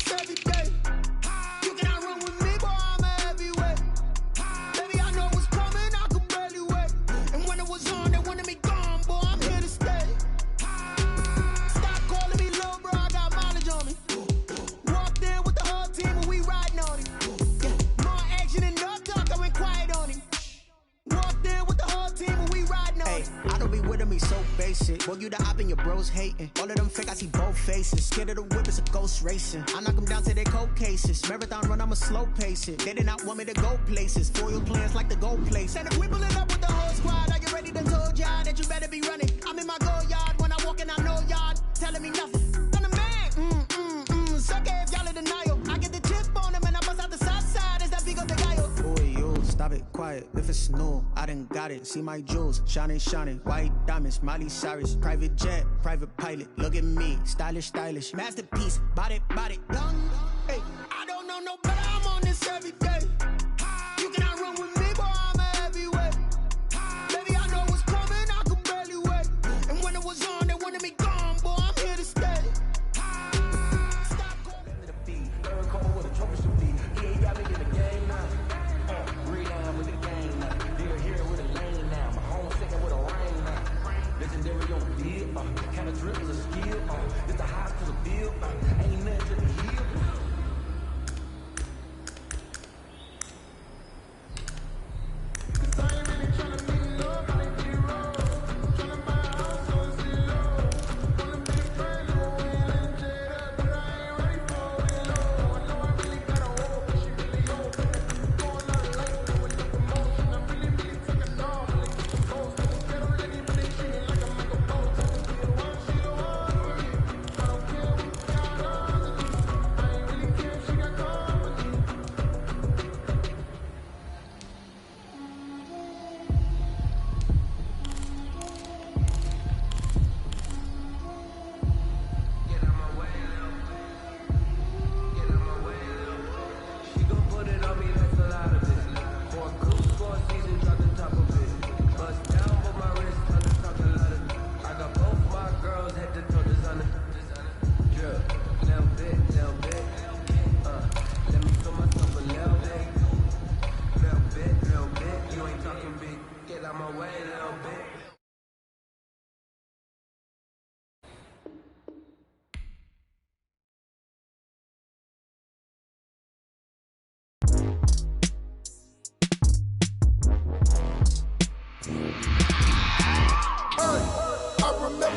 this every day. You cannot run with me, boy, I'm a heavyweight. Baby, I know what's coming, I could barely wait. And when it was on, they wanted me gone, boy, I'm here to stay. Stop calling me little bro, I got mileage on me. Walked in with the whole team and we riding on him. More action and no talk, I went quiet on him. Walked in with the whole team and we riding on him. I don't be with him, he's so basic. Boy, you the op and your bros hating. All of them fake, I see both faces. Scared of the whip, it's a ghost racing. I knock them down to their cold cases. Marathon run, I'ma slow pace it. They did not want me to go places. Foil plans like the go place. And if we pulling up with the whole squad, are you ready to told y'all that you better be running? I'm in my go yard when I walk in, I know y'all telling me nothing. I'm the man, sucker if y'all in denial. I get the chip on them and I bust out the south side. Is that big of the guy? Boy, you stop it, quiet. If it's new, I done got it. See my jewels, shining, shining. White diamonds, Miley Cyrus. Private jet, private pilot. Look at me, stylish, stylish. Masterpiece, body, done. Hey, I don't know no better, I'm on this every day. You cannot run with me, boy, I'm a heavyweight. Baby, I know what's coming, I could barely wait. And when it was on, they wanted me gone, boy, I'm here to stay. Stop calling the beat. Very cold with a trophy should be. He ain't got me in the game now. Reline with the game now. They're here with a lane now. My home second with a rain now. Legendary on the deal. Kind of drip is a skill. It's the highest to the bill. Ain't nothing to the heel.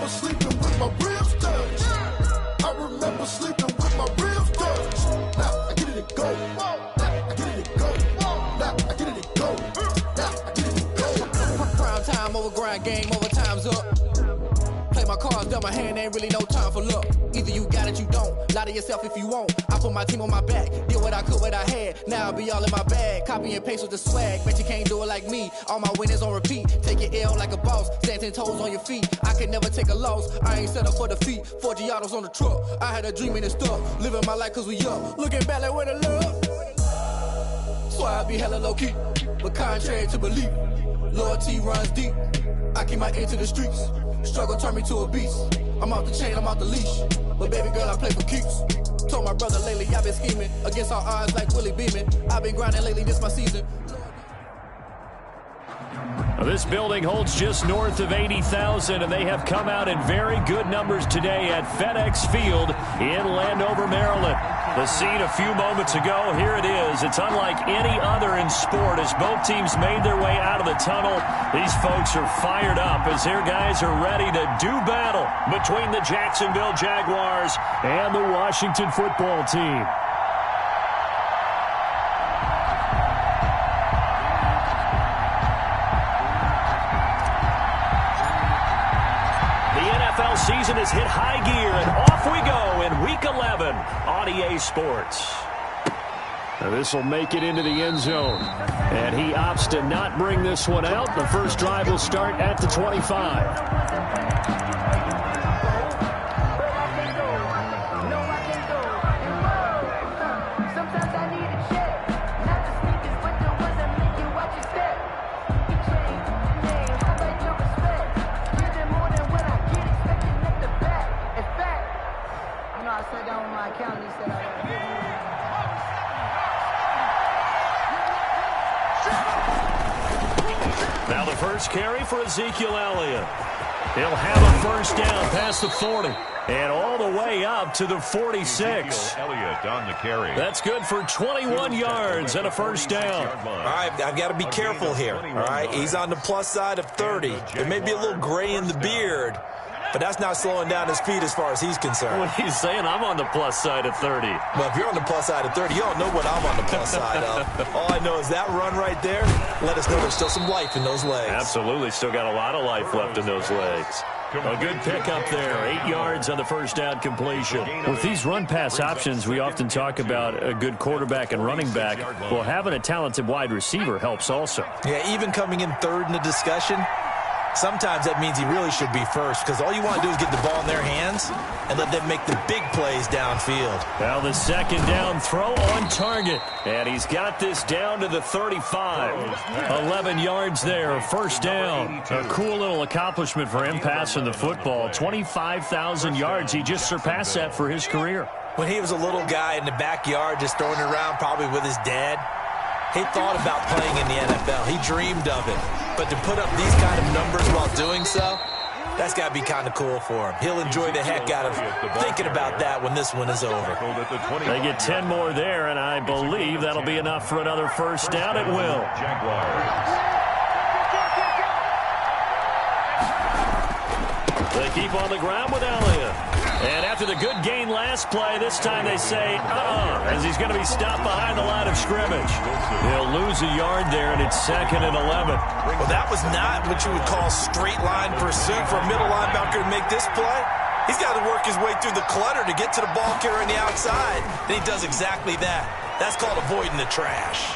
Sleeping with my ribs touched. I remember sleeping with my ribs touched. Now I get it to go. Now I get it to go. Now I get it to go. Now I get it to go. Prime time over grind game, overtime's up. Play my cards, dealt my hand, ain't really no time for luck. Either you got it, you don't. Lie to yourself if you won't. I put my team on my back, did what I could, what I had. Now I'll be all in my bag. Copy and paste with the swag. Bet you can't do it like me. All my winners on repeat. Take your L like a boss. Stand 10 toes on your feet. I can never take a loss. I ain't set up for defeat. 4 Giottos on the truck. I had a dream and it stuck. Living my life cause we up. Looking back like where the love. So I be hella low key. But contrary to belief, loyalty runs deep. I keep my ear to the streets. Struggle turned me to a beast. I'm off the chain, I'm off the leash. But baby girl, I play for keeps. Told my brother lately, I've been scheming. Against all odds like Willie Beeman. I've been grinding lately, this my season. This building holds just north of 80,000, and they have come out in very good numbers today at FedEx Field in Landover, Maryland. The scene a few moments ago, here it is. It's unlike any other in sport as both teams made their way out of the tunnel. These folks are fired up as their guys are ready to do battle between the Jacksonville Jaguars and the Washington football team. Season has hit high gear, and off we go in Week 11 on EA Sports. Now this will make it into the end zone, and he opts to not bring this one out. The first drive will start at the 25. I sat down with my accountant and said I got Now the first carry for Ezekiel Elliott. He'll have a first down past the 40 and all the way up to the 46. Elliott on the carry. That's good for 21 yards and a first down. All right, I've got to be careful here. All right, he's on the plus side of 30. There may be a little gray in the beard, but that's not slowing down his speed as far as he's concerned. What he's saying, I'm on the plus side of 30. Well, if you're on the plus side of 30, you don't know what I'm on the plus side of. All I know is that run right there let us know there's still some life in those legs. Absolutely, still got a lot of life left in those legs. A good pickup there, 8 yards on the first down completion. With these run-pass options, we often talk about a good quarterback and running back. Well, having a talented wide receiver helps also. Yeah, even coming in third in the discussion, sometimes that means he really should be first because all you want to do is get the ball in their hands and let them make the big plays downfield. Well, the second down throw on target, and he's got this down to the 35. 11 yards there, first down. A cool little accomplishment for him passing the football. 25,000 yards. He just surpassed that for his career. When he was a little guy in the backyard just throwing it around probably with his dad, he thought about playing in the NFL. He dreamed of it. But to put up these kind of numbers while doing so, that's got to be kind of cool for him. He'll enjoy the heck out of thinking about that when this one is over. They get 10 more there, and I believe that'll be enough for another first down. It will. They keep on the ground with Elliott. And after the good gain last play, this time they say, as he's going to be stopped behind the line of scrimmage. He'll lose a yard there, and it's 2nd and 11. Well, that was not what you would call straight line pursuit for a middle linebacker to make this play. He's got to work his way through the clutter to get to the ball carrier on the outside, and he does exactly that. That's called avoiding the trash.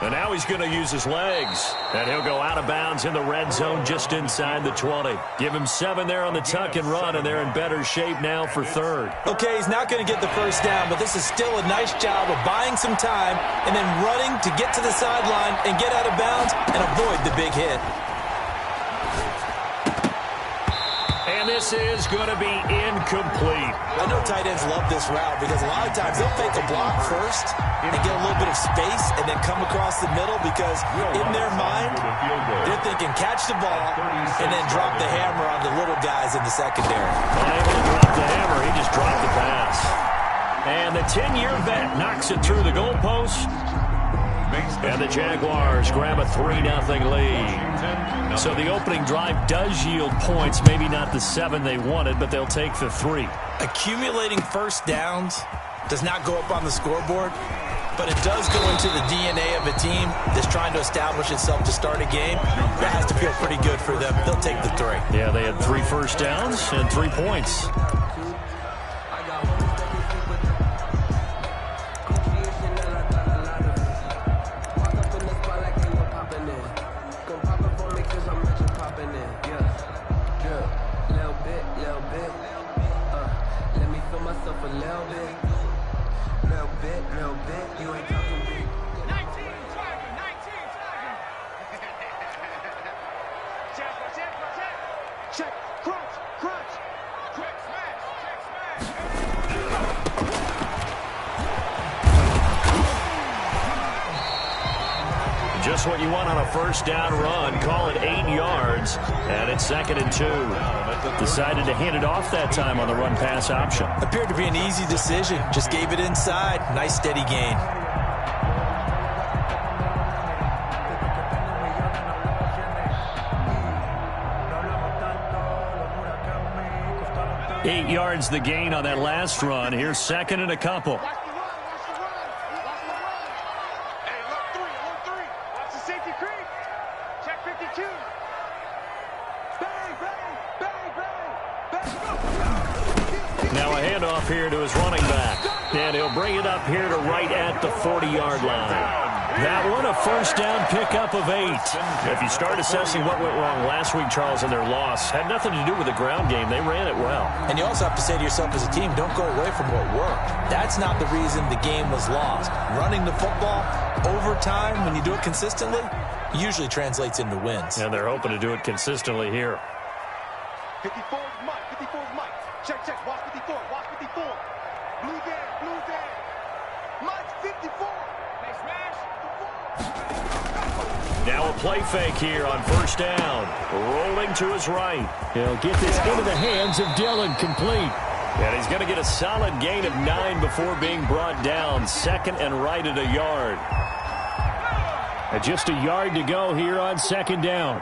And now he's going to use his legs. And he'll go out of bounds in the red zone just inside the 20. Give him 7 there on the tuck and run, and they're in better shape now for third. Okay, he's not going to get the first down, but this is still a nice job of buying some time and then running to get to the sideline and get out of bounds and avoid the big hit. And this is going to be incomplete. I know tight ends love this route because a lot of times they'll fake a block first and get a little bit of space and then come across the middle because in their mind, they're thinking catch the ball and then drop the hammer on the little guys in the secondary. Unable to drop the hammer, he just dropped the pass. And the 10-year vet knocks it through the goalpost. And the Jaguars grab a 3-0 lead. So the opening drive does yield points, maybe not the 7 they wanted, but they'll take the 3. Accumulating first downs does not go up on the scoreboard, but it does go into the DNA of a team that's trying to establish itself to start a game. That has to feel pretty good for them. They'll take the 3. Yeah, they had 3 first downs and 3 points. Just what you want on a first down run. Call it 8 yards, and it's 2nd and 2. Decided to hand it off that time on the run-pass option. Appeared to be an easy decision. Just gave it inside. Nice steady gain. Eight yards the gain on that last run. Here's 2nd and a couple. Now a handoff here to his running back. And he'll bring it up here to right at the 40-yard line. That one, a first down pickup of 8. If you start assessing what went wrong last week, Charles, in their loss, had nothing to do with the ground game. They ran it well. And you also have to say to yourself as a team, don't go away from what worked. That's not the reason the game was lost. Running the football over time, when you do it consistently, usually translates into wins. And they're hoping to do it consistently here. 54 is Mike. 54 is Mike. Check, check. Watch 54. Watch 54. Blue there. Blue there. Mike 54. They smash. 54. Now a play fake here on first down. Rolling to his right. He'll get this into the hands of Dillon, complete. And he's going to get a solid gain of 9 before being brought down. Second and right at a yard. And just a yard to go here on second down.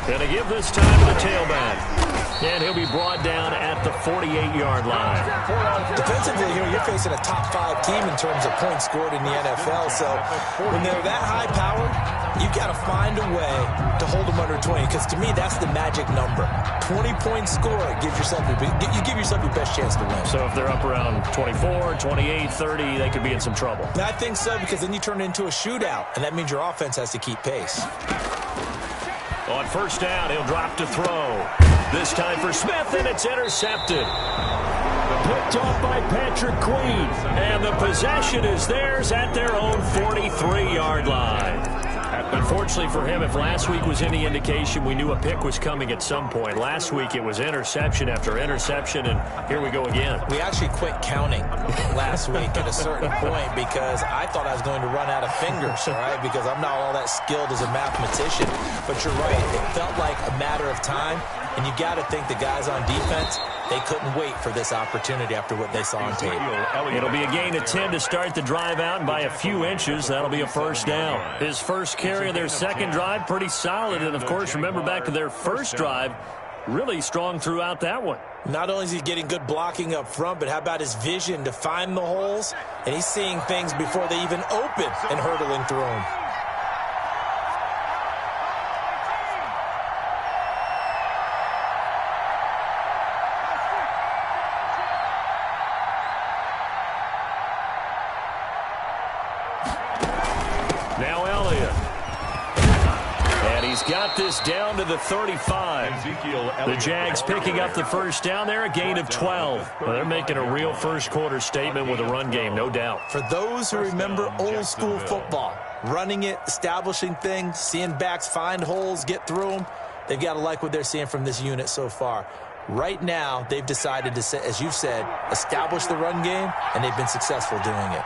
Going to give this time to the tailback. And he'll be brought down at the 48-yard line. Defensively here, you're facing a top-5 team in terms of points scored in the NFL. So when they're that high-powered, you've got to find a way to hold them under 20. Because to me, that's the magic number. 20-point score, you give yourself your best chance to win. So if they're up around 24, 28, 30, they could be in some trouble. I think so, because then you turn it into a shootout, and that means your offense has to keep pace. On first down, he'll drop to throw. This time for Smith, and it's intercepted. Picked off by Patrick Queen. And the possession is theirs at their own 43-yard line. Unfortunately for him, if last week was any indication, we knew a pick was coming at some point. Last week it was interception after interception, and here we go again. We actually quit counting last week at a certain point because I thought I was going to run out of fingers, all right, because I'm not all that skilled as a mathematician. But you're right, it felt like a matter of time, and you got to think the guys on defense, they couldn't wait for this opportunity after what they saw on tape. It'll be a gain of 10 to start the drive out, and by a few inches, that'll be a first down. His first carry of their second drive, pretty solid. And, of course, remember back to their first drive, really strong throughout that one. Not only is he getting good blocking up front, but how about his vision to find the holes? And he's seeing things before they even open and hurdling through them. Got this down to the 35. The Jags picking up the first down there, a gain of 12. Well, they're making a real first quarter statement with a run game, no doubt. For those who remember old school football, running it, establishing things, seeing backs find holes, get through them, they've got to like what they're seeing from this unit so far. Right now, they've decided to, as you've said, establish the run game, and they've been successful doing it.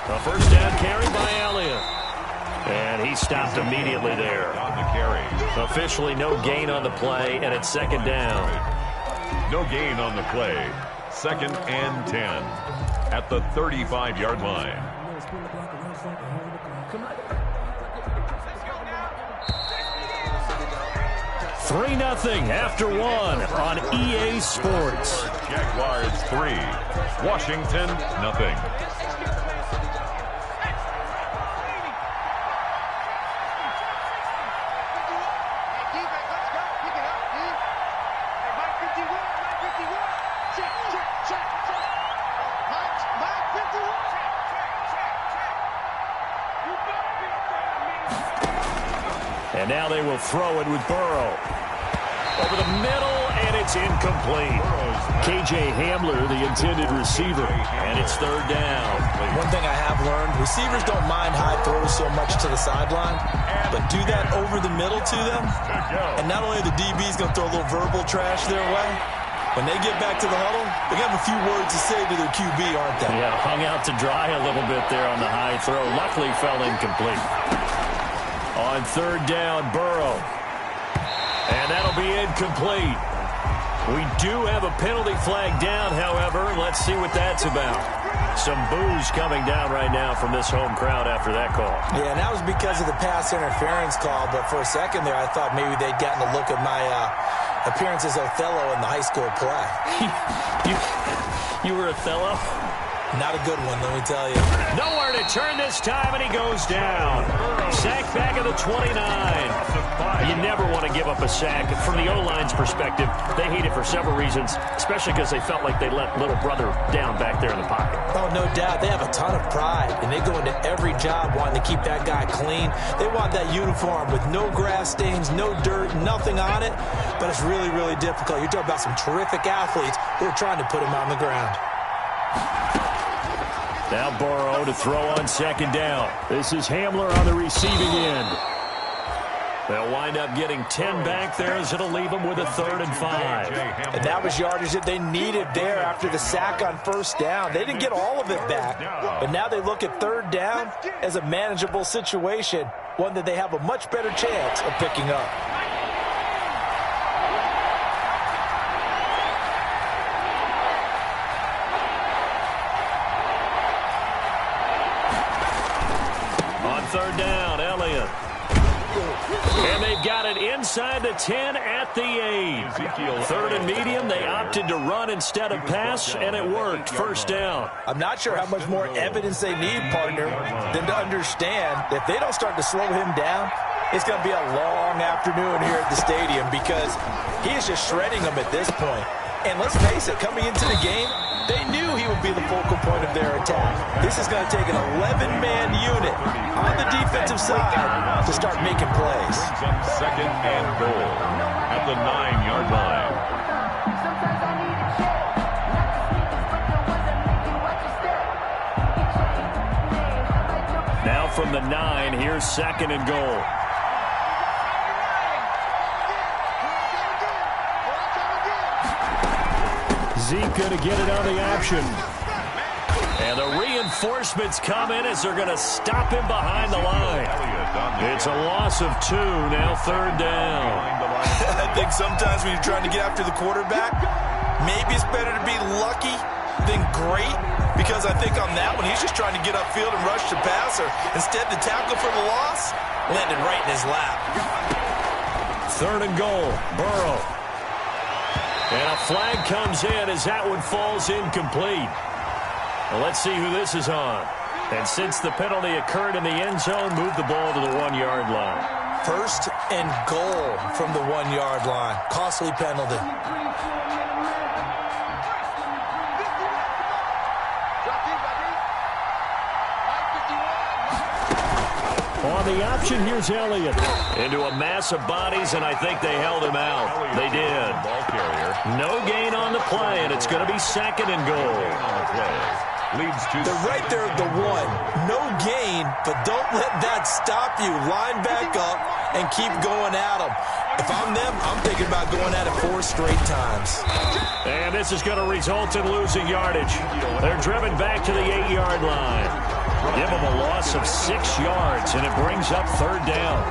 A first down carry by Elliott. And he stopped immediately there. Officially no gain on the play, and it's second down. No gain on the play. Second and 10 at the 35-yard line. Three 0 after one on EA Sports. Jaguars 3, Washington 0. And now they will throw it with Burrow. Over the middle, and it's incomplete. KJ Hamler, the intended receiver, and it's third down. One thing I have learned, receivers don't mind high throws so much to the sideline, but do that over the middle to them, and not only are the DBs going to throw a little verbal trash their way, when they get back to the huddle, they have a few words to say to their QB, aren't they? Yeah, hung out to dry a little bit there on the high throw. Luckily fell incomplete. On third down, Burrow. And that'll be incomplete. We do have a penalty flag down, however. Let's see what that's about. Some boos coming down right now from this home crowd after that call. Yeah, and that was because of the pass interference call, but for a second there I thought maybe they'd gotten a look at my appearance as Othello in the high school play. You were Othello? Not a good one, let me tell you. Nowhere to turn this time, and he goes down. Sack back at the 29. You never want to give up a sack. From the O-line's perspective, they hate it for several reasons, especially because they felt like they let little brother down back there in the pocket. Oh, no doubt. They have a ton of pride, and they go into every job wanting to keep that guy clean. They want that uniform with no grass stains, no dirt, nothing on it, but it's really, really difficult. You're talking about some terrific athletes who are trying to put him on the ground. Now Burrow to throw on second down. This is Hamler on the receiving end. They'll wind up getting 10 back there as it'll leave them with a 3rd and 5. And that was yardage that they needed there after the sack on 1st down. They didn't get all of it back, but now they look at 3rd down as a manageable situation, one that they have a much better chance of picking up. On 3rd down, Elliott. And they've got it inside the 10 at the 8. 3rd and medium, they opted to run instead of pass, and it worked. 1st down. I'm not sure how much more evidence they need, partner, than to understand that if they don't start to slow him down, it's going to be a long afternoon here at the stadium because he is just shredding them at this point. And let's face it, coming into the game, they knew he would be the focal point of their attack. This is going to take an 11-man unit on the defensive side to start making plays. Brings up 2nd and goal at the 9-yard line. Now from the 9, here's 2nd and goal. Zeke going to get it on the option. And the reinforcements come in as they're going to stop him behind the line. It's a loss of 2, now 3rd down. I think sometimes when you're trying to get after the quarterback, maybe it's better to be lucky than great, because I think on that one, he's just trying to get upfield and rush the passer. Instead, the tackle for the loss landed right in his lap. 3rd and goal, Burrow. And a flag comes in as that one falls incomplete. Well, let's see who this is on. And since the penalty occurred in the end zone, move the ball to the 1-yard line. 1st and goal from the 1-yard line. Costly penalty. On the option, here's Elliott. Into a mass of bodies, and I think they held him out. They did. Ball carrier. No gain on the play, and it's going to be 2nd and goal. Leads to They're right there at the 1. No gain, but don't let that stop you. Line back up and keep going at them. If I'm them, I'm thinking about going at it 4 straight times. And this is going to result in losing yardage. They're driven back to the 8-yard line. Give them a loss of 6 yards, and it brings up 3rd down.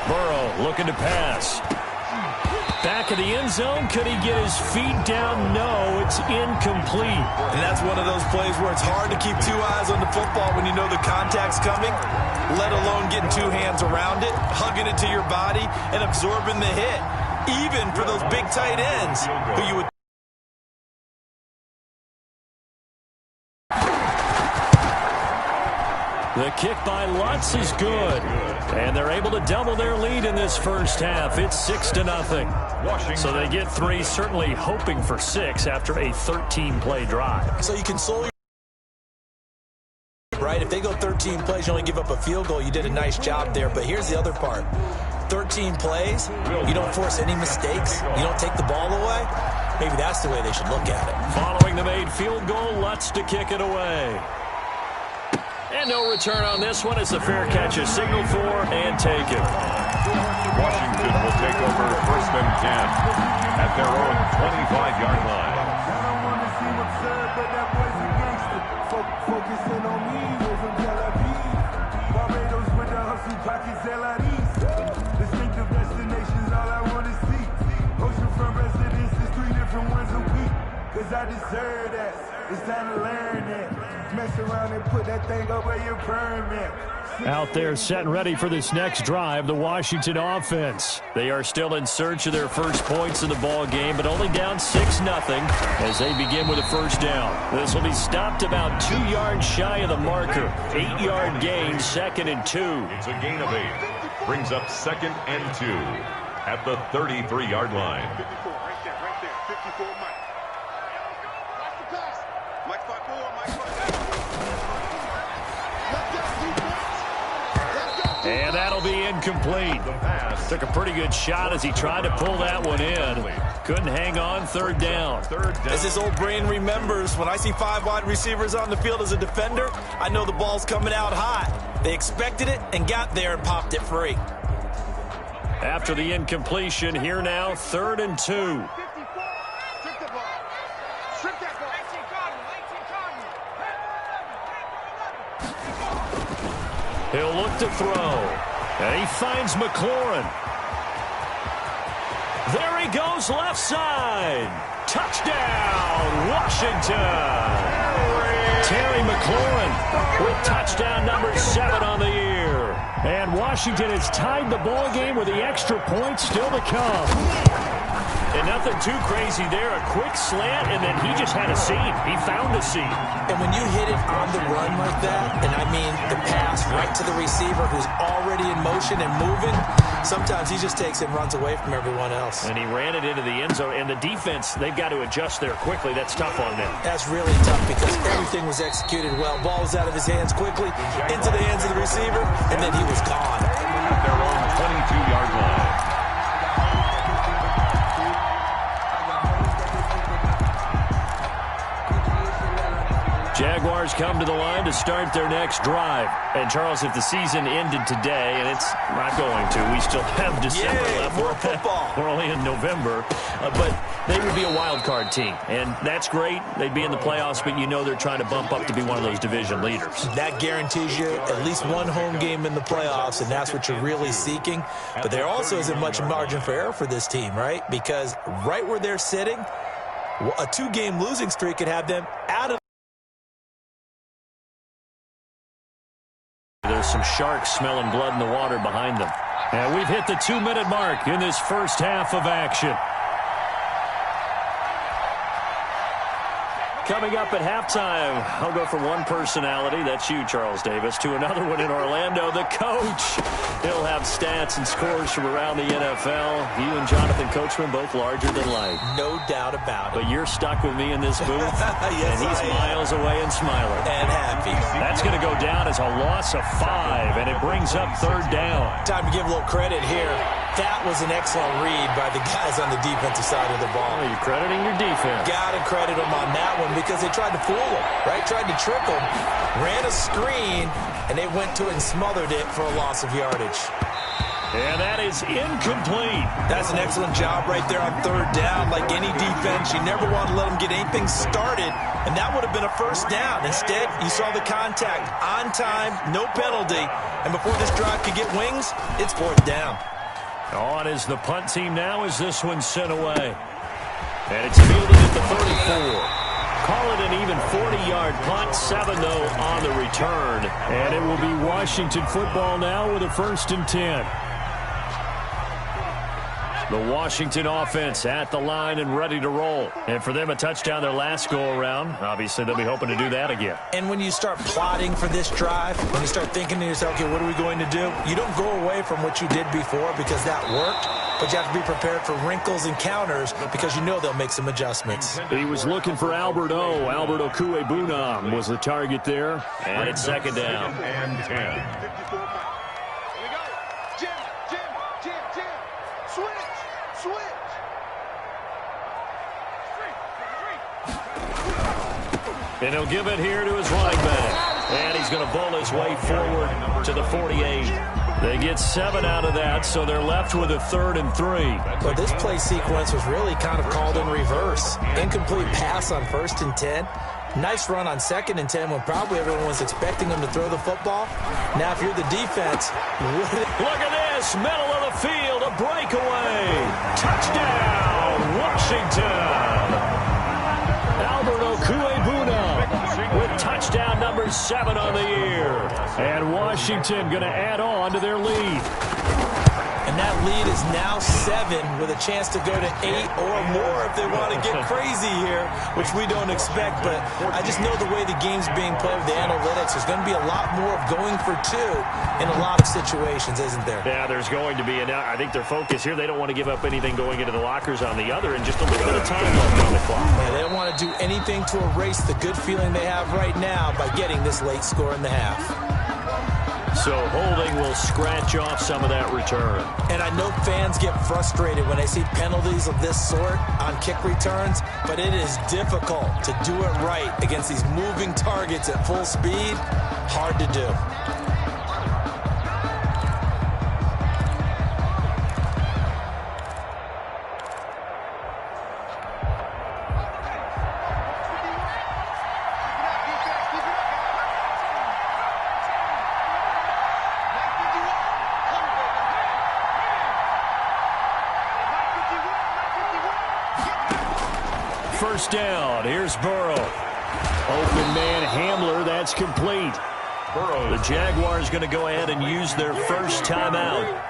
Burrow looking to pass. Back in the end zone. Could he get his feet down? No, it's incomplete. And that's one of those plays where it's hard to keep 2 eyes on the football when you know the contact's coming, let alone getting 2 hands around it, hugging it to your body, and absorbing the hit. Even for those big tight ends who you would. The kick by Lutz is good. And they're able to double their lead in this first half. It's 6-0. So they get 3, certainly hoping for 6 after a 13-play drive. So you console right? If they go 13 plays, you only give up a field goal. You did a nice job there. But here's the other part. 13 plays, you don't force any mistakes. You don't take the ball away. Maybe that's the way they should look at it. Following the made field goal, Lutz to kick it away. And no return on this one as the fair catch is signaled for and taken. Washington will take over 1st and 10 at their own 25-yard line. I don't want to see what's said, but that boy's a gangster. Focusing on me, we're from Tel Aviv. Barbados with the hustle pockets, LIDs. Distinctive destinations, all I want to see. Oceanfront residences, 3 different ones a week. Cause I deserve that. It's time to learn that. Mess around and put that thing over your permit. Out there set and ready for this next drive, the Washington offense. They are still in search of their first points in the ball game, but only down 6-0 as they begin with a first down. This will be stopped about 2 yards shy of the marker. 8-yard gain, 2nd and 2. It's a gain of 8. Brings up 2nd and 2 at the 33-yard line. 54, right there, 54, Mike. Watch the pass. Mike 5-4, Mike 5-4. Let's go, defense. Let's go. And that'll be incomplete. Took a pretty good shot as he tried to pull that one in. Couldn't hang on. Third down. As his old brain remembers, when I see 5 wide receivers on the field as a defender, I know the ball's coming out hot. They expected it and got there and popped it free. After the incompletion, here now, 3rd and 2. He'll look to throw. And he finds McLaurin. There he goes, left side. Touchdown, Washington. Terry McLaurin with touchdown number 7 on the year. And Washington has tied the ball game with the extra point still to come. And nothing too crazy there. A quick slant, and then he just had a seam. He found a seam. And when you hit it on the run like that, and I mean the pass right to the receiver who's already in motion and moving, sometimes he just takes it and runs away from everyone else. And he ran it into the end zone. And the defense, they've got to adjust there quickly. That's tough on them. That's really tough because everything was executed well. Ball was out of his hands quickly, into the hands of the receiver, and then he was gone. At their own 22-yard line. Jaguars come to the line to start their next drive. And, Charles, if the season ended today, and it's not going to, we still have December left. More football. We're only in November. But they would be a wild card team. And that's great. They'd be in the playoffs, but you know they're trying to bump up to be one of those division leaders. That guarantees you at least one home game in the playoffs, and that's what you're really seeking. But there also isn't much margin for error for this team, right? Because right where they're sitting, a 2-game losing streak could have them out of. There's some sharks smelling blood in the water behind them. And we've hit the 2-minute mark in this first half of action. Coming up at halftime, I'll go from one personality, that's you, Charles Davis, to another one in Orlando, the coach. He'll have stats and scores from around the NFL. You and Jonathan Coachman, both larger than life. No doubt about it. But you're stuck with me in this booth, yes, and he's miles away and smiling. And happy. That's going to go down as a loss of 5, and it brings up 3rd down. Time to give a little credit here. That was an excellent read by the guys on the defensive side of the ball. Well, you're crediting your defense. Got to credit them on that one because they tried to fool them, right? Tried to trick them, ran a screen, and they went to it and smothered it for a loss of yardage. And that is incomplete. That's an excellent job right there on 3rd down. Like any defense, you never want to let them get anything started, and that would have been a 1st down. Instead, you saw the contact on time, no penalty, and before this drive could get wings, it's 4th down. On is the punt team now as this one's sent away. And it's fielded at the 34. Call it an even 40-yard punt. 7, though, on the return. And it will be Washington football now with a 1st and 10. The Washington offense at the line and ready to roll. And for them, a touchdown their last go-around. Obviously, they'll be hoping to do that again. And when you start plotting for this drive, when you start thinking to yourself, okay, what are we going to do? You don't go away from what you did before because that worked, but you have to be prepared for wrinkles and counters because you know they'll make some adjustments. He was looking for Albert Okuebunam was the target there. And it's 2nd down. And 10. And he'll give it here to his running back. And he's going to bowl his way forward to the 48. They get 7 out of that, so they're left with a 3rd and 3. Well, this play sequence was really kind of called in reverse. Incomplete pass on 1st and 10. Nice run on 2nd and 10 when probably everyone was expecting him to throw the football. Now, if you're the defense, look at this, middle of the field, a breakaway. Touchdown, Washington. Albert Okuebunam with touchdown number 7 on the year. And Washington going to add on to their lead. And that lead is now 7 with a chance to go to 8 or more if they want to get crazy here, which we don't expect. But I just know the way the game's being played with the analytics, there's going to be a lot more of going for 2 in a lot of situations, isn't there? Yeah, there's going to be. And I think their focus here, they don't want to give up anything going into the lockers on the other and just a little bit of time left on the clock. Yeah, they don't want to do anything to erase the good feeling they have right now by getting this late score in the half. So holding will scratch off some of that return. And I know fans get frustrated when they see penalties of this sort on kick returns, but it is difficult to do it right against these moving targets at full speed. Hard to do. First down. Here's Burrow. Open man Hamler. That's complete. The Jaguars going to go ahead and use their first timeout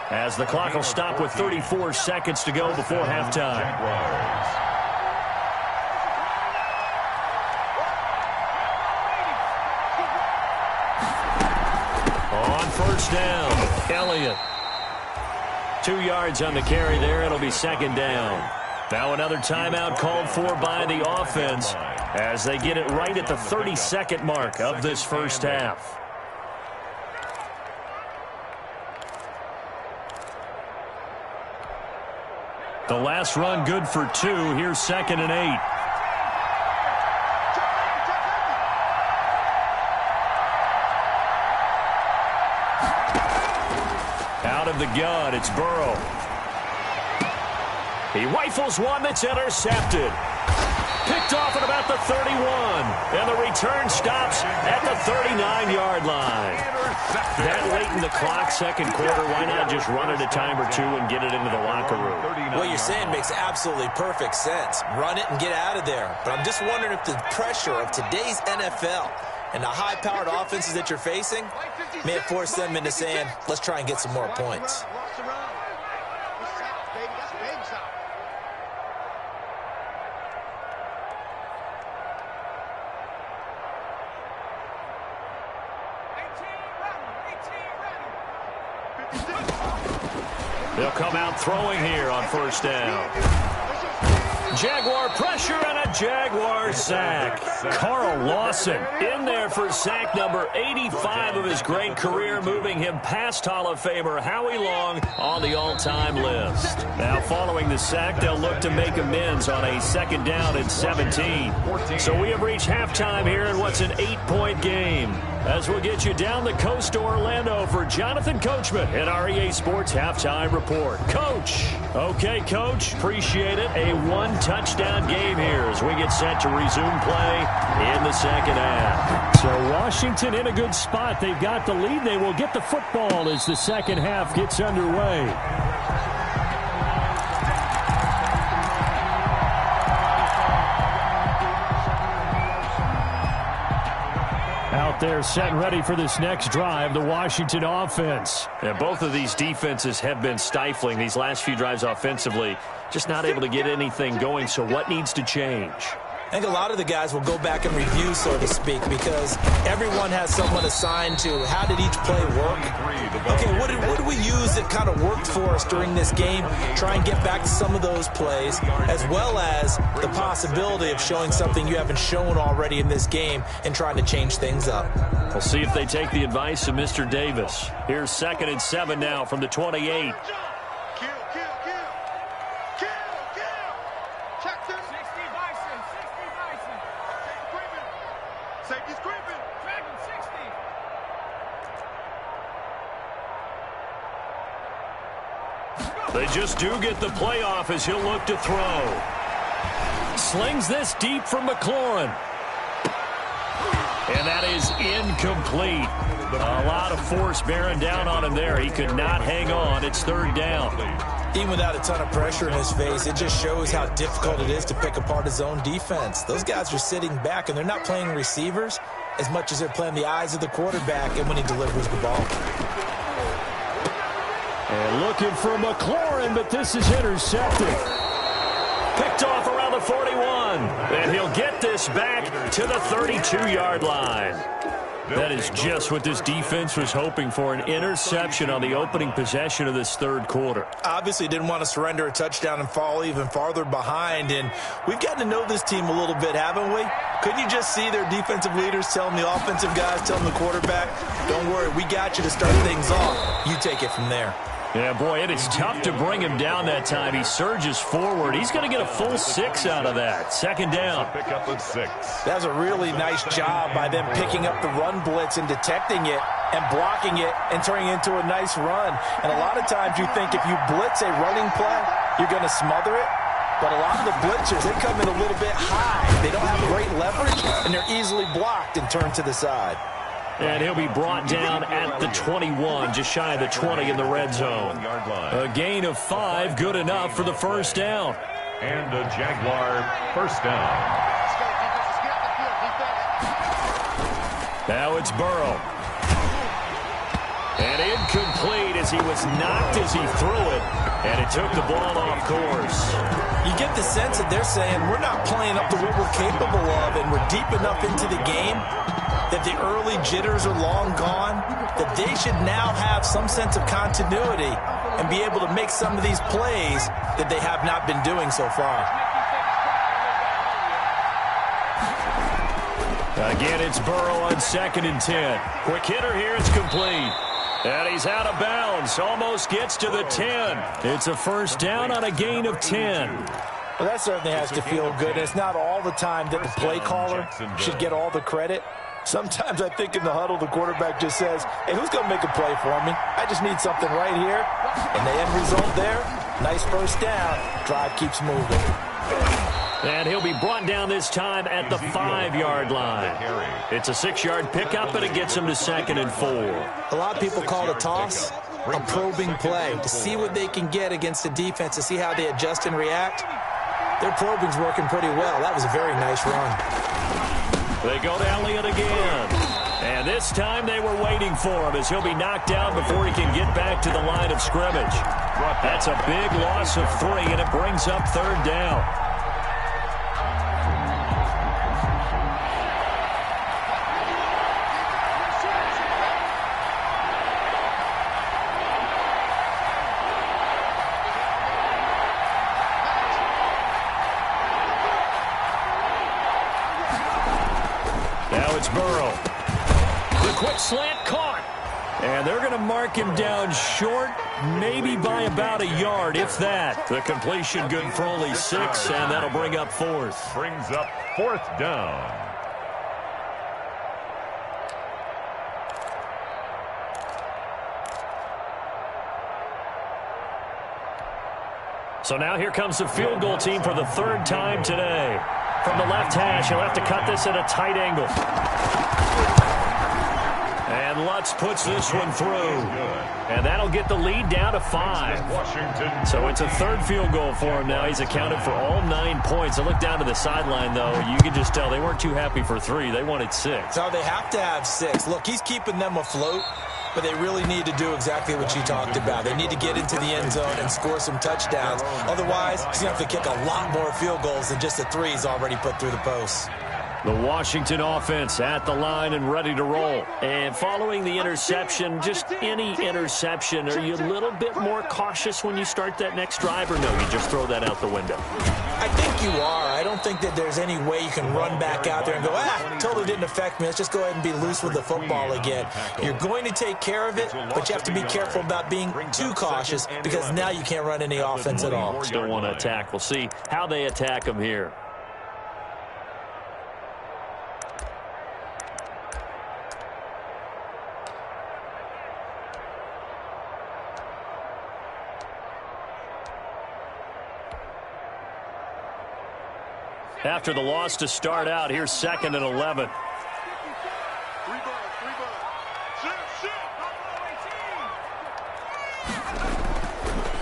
as the clock will stop with 34 seconds to go before halftime. On first down, Elliott. 2 yards on the carry there. It'll be second down. Now another timeout called for by the offense as they get it right at the 30-second mark of this first half. The last run good for 2. Here's 2nd and 8. Out of the gun, it's Burrow. He rifles one that's intercepted. Picked off at about the 31. And the return stops at the 39-yard line. That late in the clock, second quarter, why not just run it a time or two and get it into the locker room? What you're saying makes absolutely perfect sense. Run it and get out of there. But I'm just wondering if the pressure of today's NFL and the high-powered offenses that you're facing may have forced them into saying, let's try and get some more points. They'll come out throwing here on first down. Jaguar pressure and a Jaguar sack. Carl Lawson in there for sack number 85 of his great career, moving him past Hall of Famer Howie Long on the all-time list. Now following the sack, they'll look to make amends on a second down and 17. So we have reached halftime here in what's an 8-point game. As we'll get you down the coast to Orlando for Jonathan Coachman in our EA Sports Halftime Report. Coach. Okay, Coach. Appreciate it. A one-touchdown game here as we get set to resume play in the second half. So Washington in a good spot. They've got the lead. They will get the football as the second half gets underway. Out there set and ready for this next drive, the Washington offense. Yeah, both of these defenses have been stifling these last few drives offensively, just not able to get anything going. So what needs to change? I think a lot of the guys will go back and review, so to speak, because everyone has someone assigned to how did each play work. Okay, what did we use that kind of worked for us during this game? Try and get back to some of those plays, as well as the possibility of showing something you haven't shown already in this game and trying to change things up. We'll see if they take the advice of Mr. Davis. Here's 2nd and 7 now from the 28. They just do get the playoff as he'll look to throw. Slings this deep from McLaurin. And that is incomplete. A lot of force bearing down on him there. He could not hang on. It's third down. Even without a ton of pressure in his face, it just shows how difficult it is to pick apart his own defense. Those guys are sitting back, and they're not playing receivers as much as they're playing the eyes of the quarterback and when he delivers the ball. And looking for McLaurin, but this is intercepted. Picked off around the 41. And he'll get this back to the 32-yard line. That is just what this defense was hoping for, an interception on the opening possession of this third quarter. Obviously didn't want to surrender a touchdown and fall even farther behind, and we've gotten to know this team a little bit, haven't we? Couldn't you just see their defensive leaders telling the offensive guys, telling the quarterback, don't worry, we got you to start things off. You take it from there. Yeah, boy, it is tough to bring him down that time. He surges forward. He's going to get a full 6 out of that. Second down. Pick up at 6. That was a really nice job by them picking up the run blitz and detecting it and blocking it and turning it into a nice run. And a lot of times you think if you blitz a running play, you're going to smother it. But a lot of the blitzers, they come in a little bit high. They don't have great leverage, and they're easily blocked and turned to the side. And he'll be brought down at the 21, just shy of the 20 in the red zone. A gain of 5, good enough for the first down. And a Jaguar first down. Now it's Burrow. And incomplete as he was knocked as he threw it. And it took the ball off course. You get the sense that they're saying we're not playing up to what we're capable of, and we're deep enough into the game that the early jitters are long gone, that they should now have some sense of continuity and be able to make some of these plays that they have not been doing so far. Again, it's Burrow on 2nd and 10. Quick hitter here, it's complete. And he's out of bounds, almost gets to the 10. It's a first down on a gain of 10. Well, that certainly has to feel good. It's not all the time that the play caller should get all the credit. Sometimes I think in the huddle, the quarterback just says, hey, who's going to make a play for me? I just need something right here. And the end result there, nice first down. Drive keeps moving. And he'll be brought down this time at the 5-yard line. It's a 6-yard pickup, and it gets him to 2nd and 4. A lot of people call it a toss a probing play to see what they can get against the defense, to see how they adjust and react. Their probing's working pretty well. That was a very nice run. They go to Elliott again. And this time they were waiting for him as he'll be knocked down before he can get back to the line of scrimmage. That's a big loss of 3, and it brings up 3rd down. Burrow. The quick slant caught. And they're going to mark him down short, maybe by about a yard, if that. The completion good for only 6, and that'll bring up 4th. Brings up 4th down. So now here comes the field goal team for the 3rd time today. From the left hash, he'll have to cut this at a tight angle. And Lutz puts this one through. And that'll get the lead down to 5. So it's a 3rd field goal for him now. He's accounted for all 9 points. I look down to the sideline, though. You can just tell they weren't too happy for 3. They wanted 6. No, they have to have 6. Look, he's keeping them afloat, but they really need to do exactly what you talked about. They need to get into the end zone and score some touchdowns. Otherwise, he's going to have to kick a lot more field goals than just the 3 he's already put through the posts. The Washington offense at the line and ready to roll. And following the interception, just any interception, are you a little bit more cautious when you start that next drive, or no, you just throw that out the window? I think you are. I don't think that there's any way you can run back out there and go, totally didn't affect me. Let's just go ahead and be loose with the football again. You're going to take care of it, but you have to be careful about being too cautious because now you can't run any offense at all. Still want to attack. We'll see how they attack them here. After the loss to start out, here's 2nd and 11.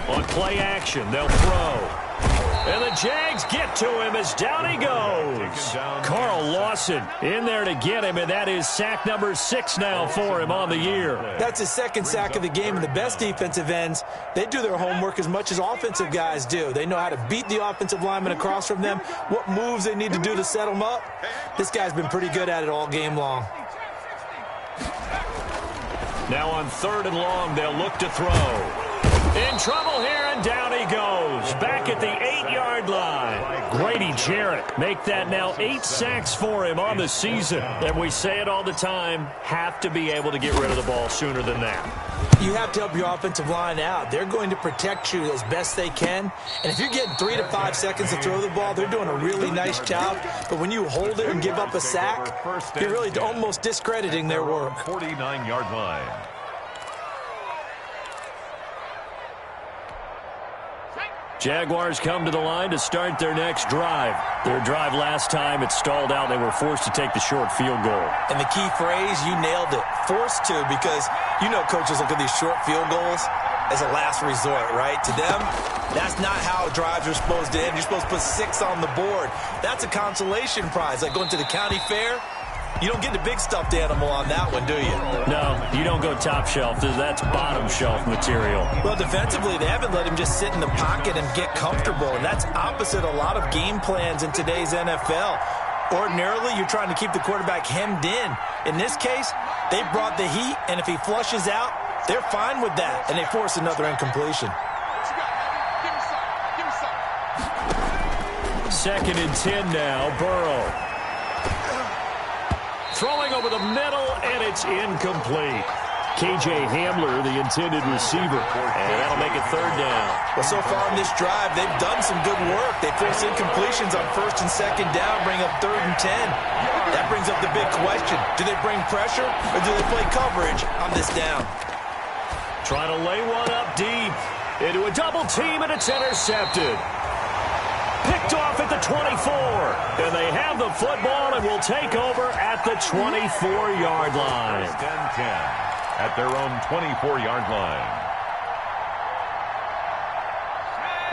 On play action, they'll throw. And the Jags get to him as down he goes. Carl Lawson in there to get him, and that is sack number 6 now for him on the year. That's his 2nd sack of the game, and the best defensive ends, they do their homework as much as offensive guys do. They know how to beat the offensive lineman across from them, what moves they need to do to set them up. This guy's been pretty good at it all game long. Now on 3rd and long, they'll look to throw. In trouble here, and down he goes. Back at the 8-yard line. Grady Jarrett make that now 8 sacks for him on the season. And we say it all the time, have to be able to get rid of the ball sooner than that. You have to help your offensive line out. They're going to protect you as best they can. And if you're getting 3 to 5 seconds to throw the ball, they're doing a really nice job. But when you hold it and give up a sack, you're really almost discrediting their work. 49-yard line. Jaguars come to the line to start their next drive. Their drive last time, it stalled out. They were forced to take the short field goal. And the key phrase, you nailed it, forced to, because you know coaches look at these short field goals as a last resort, right? To them, that's not how drives are supposed to end. You're supposed to put 6 on the board. That's a consolation prize, like going to the county fair. You don't get the big stuffed animal on that one, do you? No, you don't go top shelf. That's bottom shelf material. Well, defensively, they haven't let him just sit in the pocket and get comfortable, and that's opposite a lot of game plans in today's NFL. Ordinarily, you're trying to keep the quarterback hemmed in. In this case, they brought the heat, and if he flushes out, they're fine with that, and they force another incompletion. Second and 10 now, Burrow. Throwing over the middle, and it's incomplete. K.J. Hamler, the intended receiver. And that'll make it third down. Well, so far in this drive, they've done some good work. They force incompletions on first and second down, bring up 3rd and 10. That brings up the big question. Do they bring pressure, or do they play coverage on this down? Trying to lay one up deep. Into a double team, and it's intercepted. Picked off at the 24. And they have the football and will take over at the 24-yard line. 10-10 at their own 24-yard line.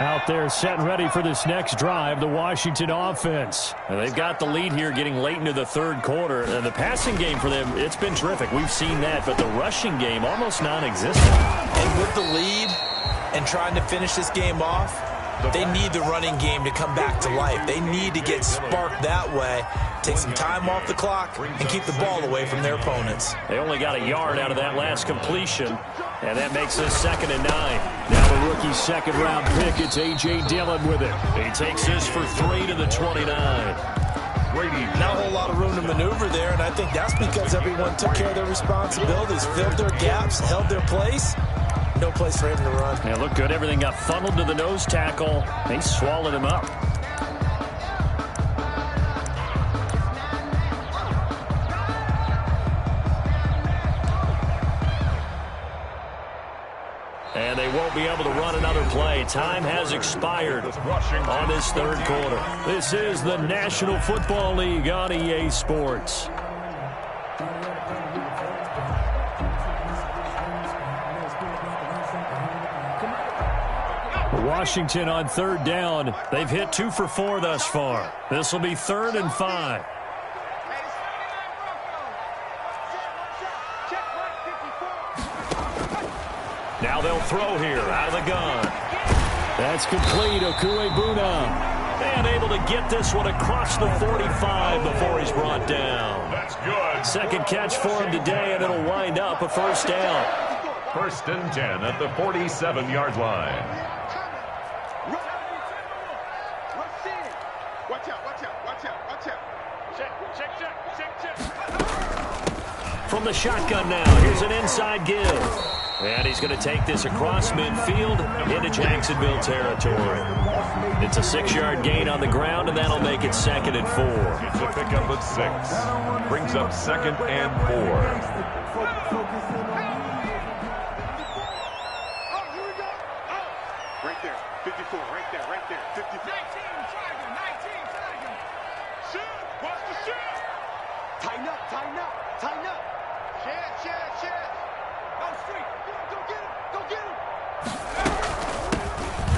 Out there set and ready for this next drive, the Washington offense. And they've got the lead here getting late into the third quarter. And the passing game for them, it's been terrific. We've seen that. But the rushing game, almost non-existent. And with the lead and trying to finish this game off, they need the running game to come back to life. They need to get sparked that way, take some time off the clock, and keep the ball away from their opponents. They only got a yard out of that last completion, and that makes this 2nd and 9. Now the rookie second-round pick, it's A.J. Dillon with it. He takes this for 3 to the 29. Not a whole lot of room to maneuver there, and I think that's because everyone took care of their responsibilities, filled their gaps, held their place. No place for him to run. Yeah, looked good. Everything got funneled to the nose tackle. They swallowed him up. And they won't be able to run another play. Time has expired on this third quarter. This is the National Football League on EA Sports. Washington on third down. They've hit 2 for 4 thus far. This will be 3rd and 5. Now they'll throw here out of the gun. That's complete. Okuebuna. And able to get this one across the 45 before he's brought down. That's good. Second catch for him today, and it'll wind up a first down. 1st and 10 at the 47-yard line. From the shotgun now, here's an inside give. And he's going to take this across midfield into Jacksonville territory. It's a 6-yard gain on the ground, and that'll make it 2nd and 4. It's a pickup of 6. Brings up 2nd and 4. Right there, 54, right there, 54. 19, shoot, watch the shoot. Tighten up. Shit. Go straight, go get him.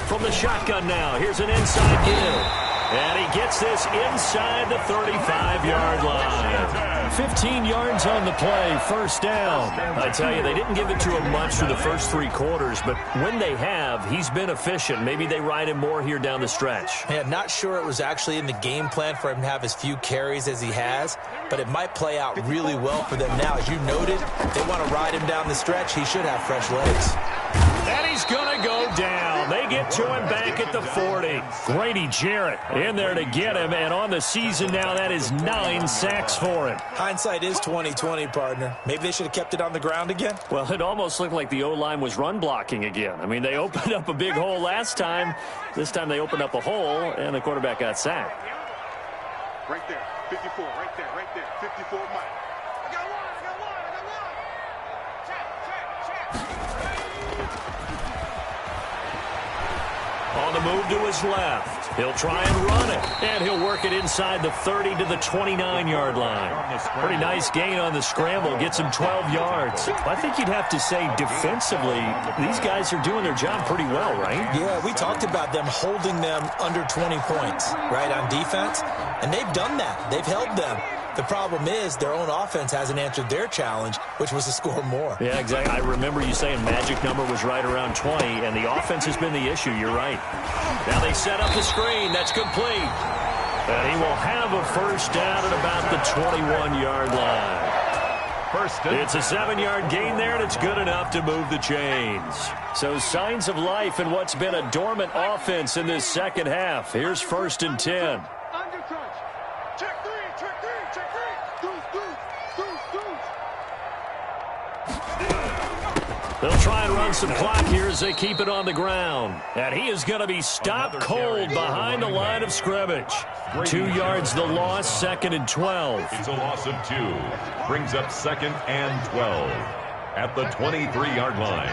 From the shotgun now, here's an inside give. And he gets this inside the 35-yard line. 15 yards on the play, first down. I tell you, they didn't give it to him much through the first 3 quarters, but when they have, he's been efficient. Maybe they ride him more here down the stretch. Yeah, not sure it was actually in the game plan for him to have as few carries as he has, but it might play out really well for them now. As you noted, they want to ride him down the stretch. He should have fresh legs. And he's going to go down. They get to him back at the 40. Grady Jarrett in there to get him, and on the season now, that is 9 sacks for him. Hindsight is 20/20, partner. Maybe they should have kept it on the ground again. Well, it almost looked like the O-line was run blocking again. I mean, they opened up a big hole last time. This time they opened up a hole, and the quarterback got sacked. Right there, 54, right there, 54, Mike. I got one. On the move to his left. He'll try and run it, and he'll work it inside the 30 to the 29-yard line. Pretty nice gain on the scramble. Gets him 12 yards. I think you'd have to say defensively, these guys are doing their job pretty well, right? Yeah, we talked about them holding them under 20 points, right, on defense. And they've done that. They've held them. The problem is their own offense hasn't answered their challenge, which was to score more. Yeah, exactly. I remember you saying magic number was right around 20, and the offense has been the issue. You're right. Now they set up the screen. That's complete. And he will have a first down at about the 21-yard line. It's a 7-yard gain there, and it's good enough to move the chains. So signs of life in what's been a dormant offense in this second half. Here's 1st and 10. They'll try and run some clock here as they keep it on the ground. And he is going to be stopped cold behind the line of scrimmage. 2 yards the loss, 2nd and 12. It's a loss of 2. Brings up 2nd and 12 at the 23-yard line.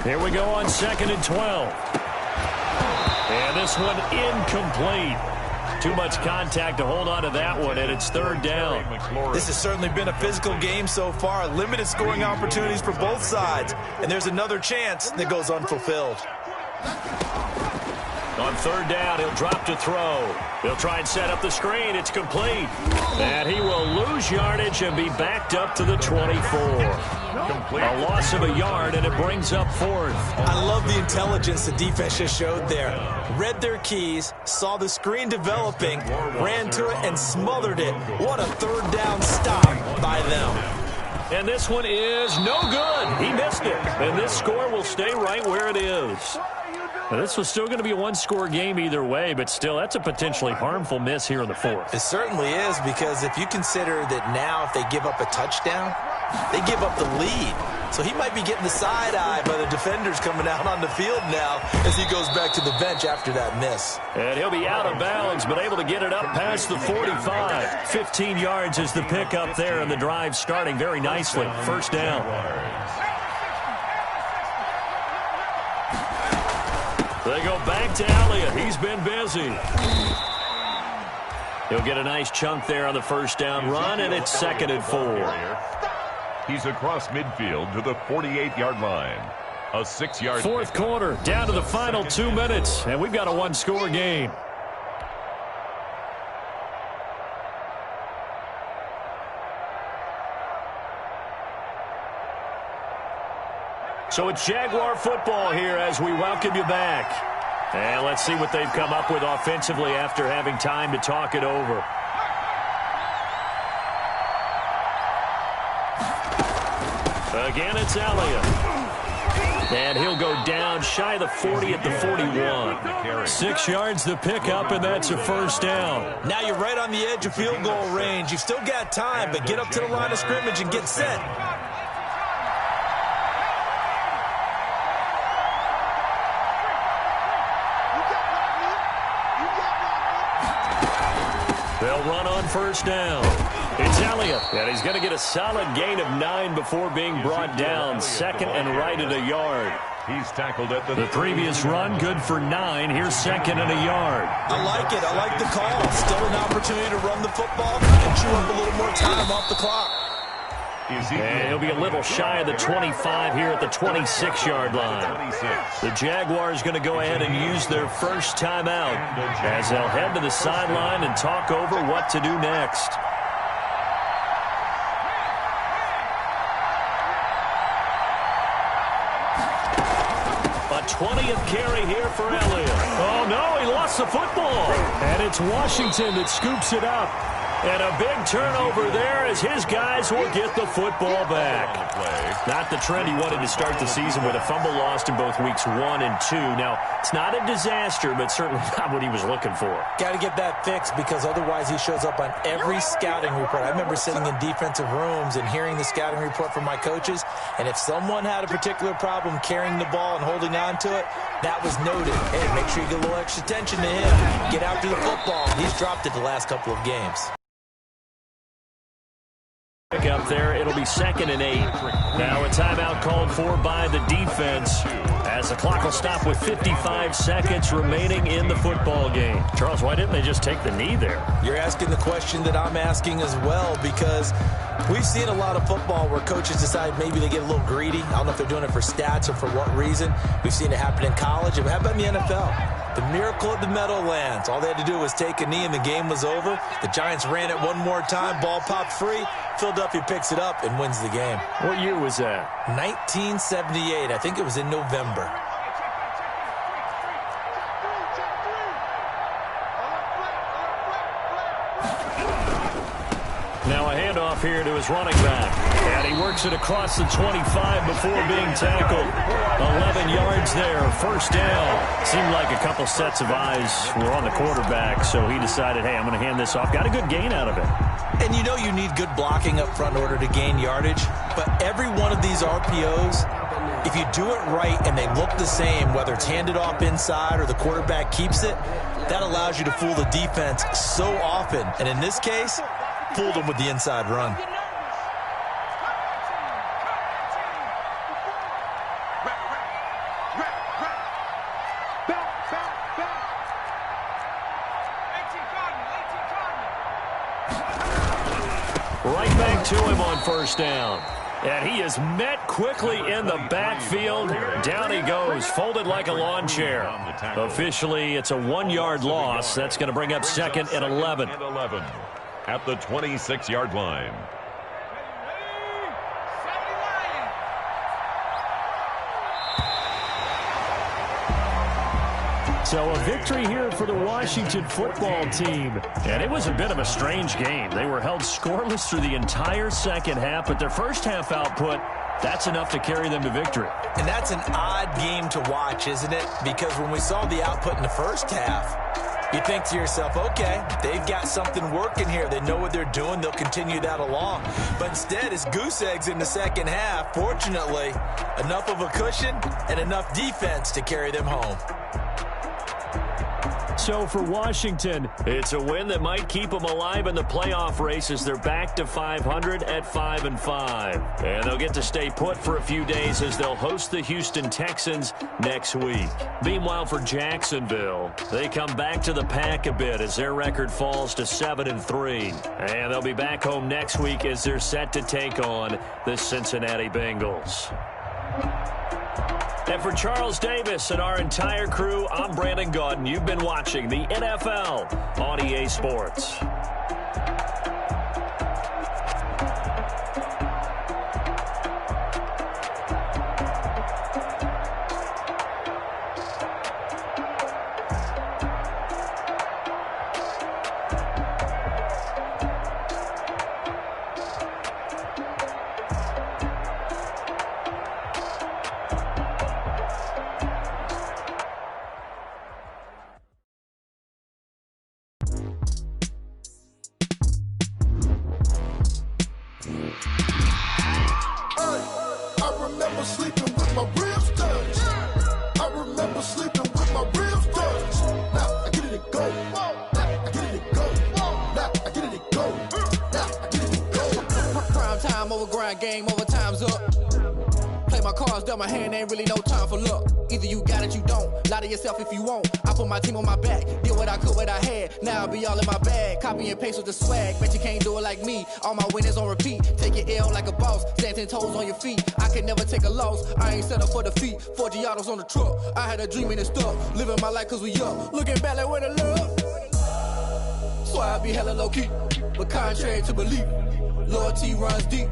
Here we go on 2nd and 12. And this one incomplete. Too much contact to hold on to that one, and it's 3rd down. This has certainly been a physical game so far. Limited scoring opportunities for both sides. And there's another chance that goes unfulfilled. On 3rd down, he'll drop to throw. He'll try and set up the screen. It's complete. And he will lose yardage and be backed up to the 24. A loss of a yard, and it brings up 4th. I love the intelligence the defense just showed there. Read their keys, saw the screen developing, ran to it, and smothered it. What a 3rd down stop by them. And this one is no good. He missed it. And this score will stay right where it is. Now, this was still going to be a one-score game either way, but still, that's a potentially harmful miss here in the 4th. It certainly is, because if you consider that now if they give up a touchdown, they give up the lead. So he might be getting the side-eye by the defenders coming out on the field now as he goes back to the bench after that miss. And he'll be out of bounds, but able to get it up past the 45. 15 yards is the pickup there, and the drive starting very nicely. 1st down. They go back to Elliott. He's been busy. He'll get a nice chunk there on the 1st down run, and it's 2nd and 4. He's across midfield to the 48-yard line. A 6-yard. 4th quarter, down to the final 2 minutes, and we've got a one-score game. So it's Jaguar football here as we welcome you back. And let's see what they've come up with offensively after having time to talk it over. Again, it's Elliott. And he'll go down shy of the 40 at the 41. 6 yards the pickup, and that's a 1st down. Now you're right on the edge of field goal range. You've still got time, but get up to the line of scrimmage and get set. They'll run on 1st down. It's Elliott, and he's going to get a solid gain of 9 before being brought down. 2nd and right at a yard. He's tackled at the previous run, good for 9. Here's 2nd and a yard. I like it. I like the call. Still an opportunity to run the football and chew up a little more time off the clock. And he'll be a little shy of the 25 here at the 26-yard line. The Jaguars going to go ahead and use their first timeout as they'll head to the sideline and talk over what to do next. A 20th carry here for Elliott. Oh, no, he lost the football. And it's Washington that scoops it up. And a big turnover there as his guys will get the football back. Not the trend he wanted to start the season with a fumble lost in both weeks 1 and 2. Now, it's not a disaster, but certainly not what he was looking for. Got to get that fixed because otherwise he shows up on every scouting report. I remember sitting in defensive rooms and hearing the scouting report from my coaches, and if someone had a particular problem carrying the ball and holding on to it, that was noted. Hey, make sure you get a little extra attention to him. Get after the football. He's dropped it the last couple of games. Up there, it'll be 2nd and 8. Now a timeout called for by the defense as the clock will stop with 55 seconds remaining in the football game. Charles, why didn't they just take the knee there? You're asking the question that I'm asking as well, because we've seen a lot of football where coaches decide maybe they get a little greedy. I don't know if they're doing it for stats or for what reason. We've seen it happen in college. How about in the NFL? The miracle of the Meadowlands. All they had to do was take a knee and the game was over. The Giants ran it one more time. Ball popped free. Philadelphia picks it up and wins the game. What year was that? 1978. I think it was in November. Now a handoff here to his running back. And he works it across the 25 before being tackled. 11 yards there, first down. Seemed like a couple sets of eyes were on the quarterback, so he decided, hey, I'm going to hand this off. Got a good gain out of it. And you know you need good blocking up front in order to gain yardage, but every one of these RPOs, if you do it right and they look the same, whether it's handed off inside or the quarterback keeps it, that allows you to fool the defense so often. And in this case, fooled them with the inside run. Right back to him on first down. And he is met quickly in the backfield. Down he goes, folded like a lawn chair. Officially, it's a 1-yard loss. That's going to bring up 2nd and 11. At the 26-yard line. So a victory here for the Washington football team. And it was a bit of a strange game. They were held scoreless through the entire second half, but their first half output, that's enough to carry them to victory. And that's an odd game to watch, isn't it? Because when we saw the output in the first half, you think to yourself, okay, they've got something working here. They know what they're doing. They'll continue that along. But instead, it's goose eggs in the second half. Fortunately, enough of a cushion and enough defense to carry them home. So for Washington, it's a win that might keep them alive in the playoff races. They're back to 500 at 5-5. And they'll get to stay put for a few days as they'll host the Houston Texans next week. Meanwhile, for Jacksonville, they come back to the pack a bit as their record falls to 7-3. And they'll be back home next week as they're set to take on the Cincinnati Bengals. And for Charles Davis and our entire crew, I'm Brandon Gaudin. You've been watching the NFL on EA Sports. Game over, time's up. Play my cards, dealt my hand, ain't really no time for luck. Either you got it, you don't. Lie to yourself if you won't. I put my team on my back, did what I could, what I had. Now I'll be all in my bag, copy and paste with the swag. Bet you can't do it like me. All my winners on repeat. Take your L like a boss, stand 10 toes on your feet. I can never take a loss, I ain't set up for defeat. 4 Giottos on the truck, I had a dream and it's stuck. Living my life cause we up, looking back like where the love. So I be hella low key, but contrary to belief, loyalty runs deep.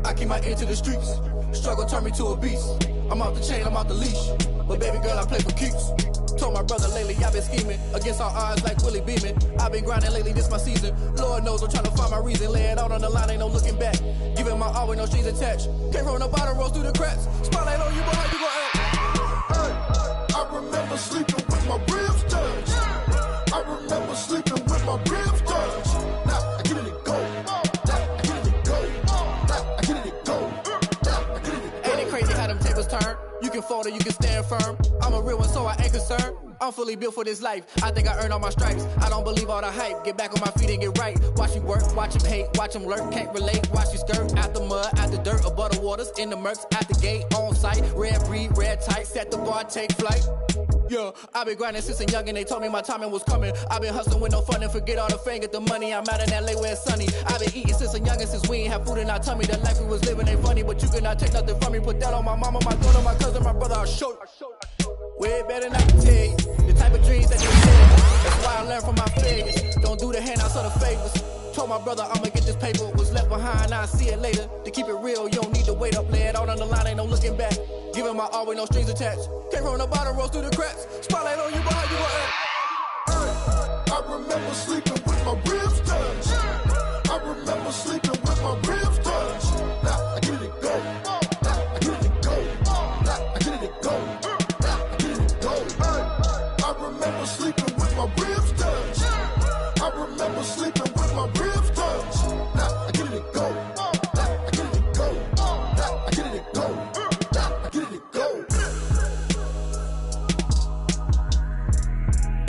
I keep my ear to the streets. Struggle turned me to a beast. I'm off the chain, I'm off the leash. But baby girl, I play for keeps. Told my brother lately I've been scheming against all odds like Willie Beeman. I've been grinding lately, this my season. Lord knows I'm trying to find my reason. Lay it out on the line, ain't no looking back. Giving my all with no strings attached. Came from the bottom, rose through the cracks. Spotlight on you, but how you gon' act? I remember sleeping with my ribs touched. I remember sleeping with my ribs touched. Now I get it go. Now I get it go. Now I get it go. Now I get it go. Ain't it crazy how them tables turn? You can fold or you can stand firm. I'm a real one, so I ain't concerned. I'm fully built for this life. I think I earned all my stripes. I don't believe all the hype. Get back on my feet and get right. Watch you work, watch him hate, watch him lurk. Can't relate, watch you skirt. Out the mud, out the dirt, above the waters, in the murks, at the gate, on site. Red breed, red tight, set the bar, take flight. Yeah, I been grinding since a young and they told me my timing was coming. I been hustling with no fun and forget all the fame, get the money. I'm out in LA where it's sunny. I been eating since a young and since we ain't have food in our tummy. The life we was living ain't funny, but you cannot take nothing from me. Put that on my mama, my daughter, my cousin, my brother, I'll show you. Way better not to tell you the type of dreams that they said. That's why I learned from my failures. Don't do the handouts or the favors. Told my brother I'ma get this paper. Was left behind, I'll see it later. To keep it real, you don't need to wait up. Lay it out on the line, ain't no looking back. Giving my all with no strings attached. Came from the bottom, rose through the cracks. Spotlight on you, but how you gon' act? I remember sleeping with my ribs touched. I remember sleeping with my ribs touched. Now I get it go. Now I get it go. Now I get it go. I remember sleeping with my ribs touched. I remember sleeping with my ribs touched. Now I get it go. Now I get it go. Now I get it go. Now I get it go.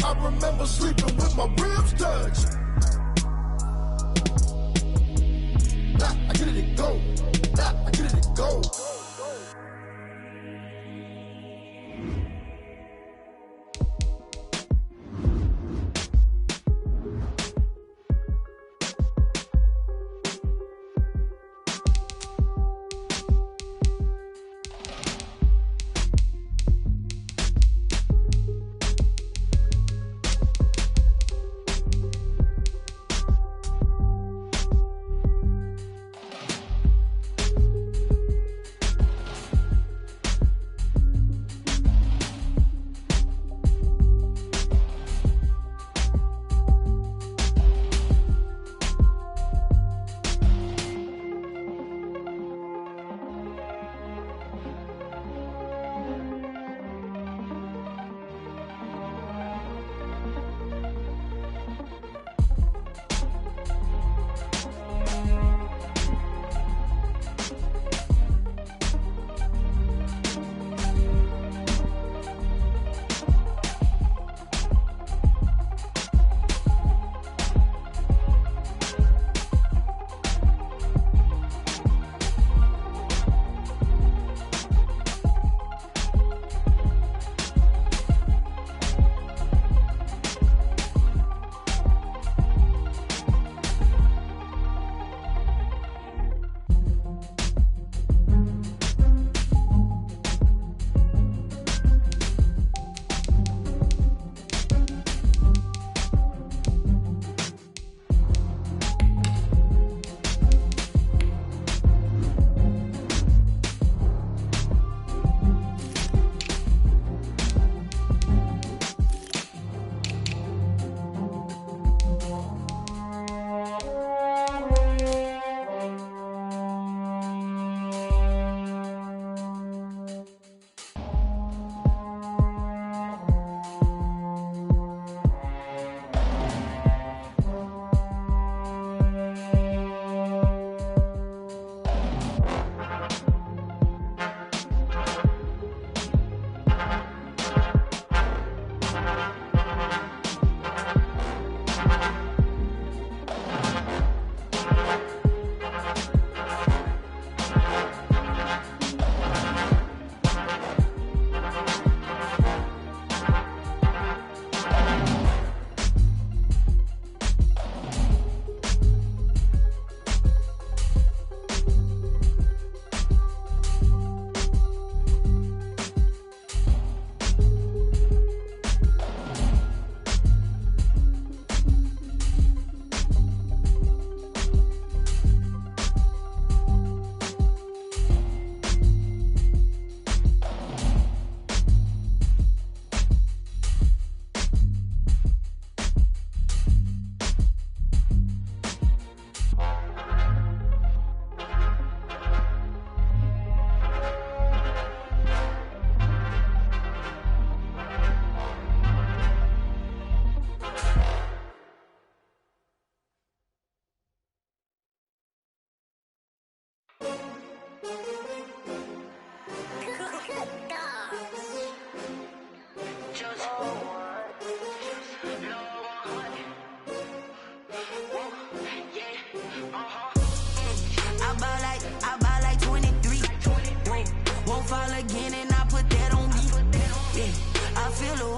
I remember sleeping with my ribs touched. Now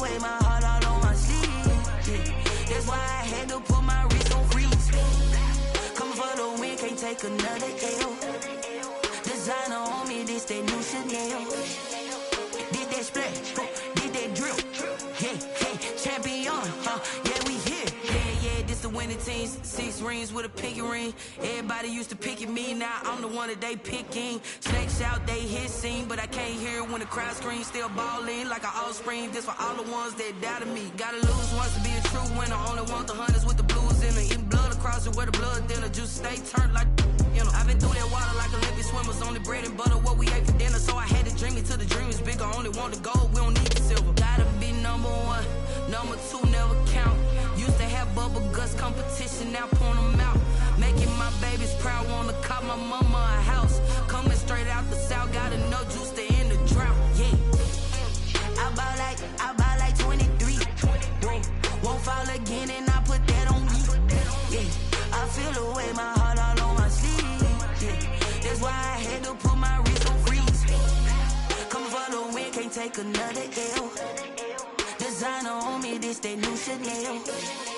away my heart all on my sleeve. Yeah. That's why I had to put my wrist on freeze. Coming for the win, can't take another L. Designer on me, this that new Chanel. Did that splash, did that drip. Yeah, champion, yeah, we here. Yeah, this the winning teams. 6 rings with a pinky ring. Everybody used to pick at me, now I'm the one that they picking. Snakes out, they hit scene, but I can't hear when the crowd screams. Still ballin' like an offspring. This for all the ones that doubted me. Gotta lose once to be a true winner. Only want the hunters with the blues in it. Eating blood across it where the blood dinner. Just stay turned like, you know. I've been through that water like Olympic swimmers. Only bread and butter, what we ate for dinner. So I had to dream it till the dream is bigger. Only want the gold, we don't need the silver. Gotta be number 1, number 2 never count. Used to have bubble guts competition, now point them out. Making my babies proud, wanna cop my mama a house. Coming straight out the south, got enough juice to end the drought. Yeah, I buy like 23. Whoa, won't fall again, and I put that on me. Yeah, I feel the way my heart all on my sleeve. Yeah, that's why I had to put my wrist on freeze. Coming for the win, can't take another L. Designer on me, this that new Chanel.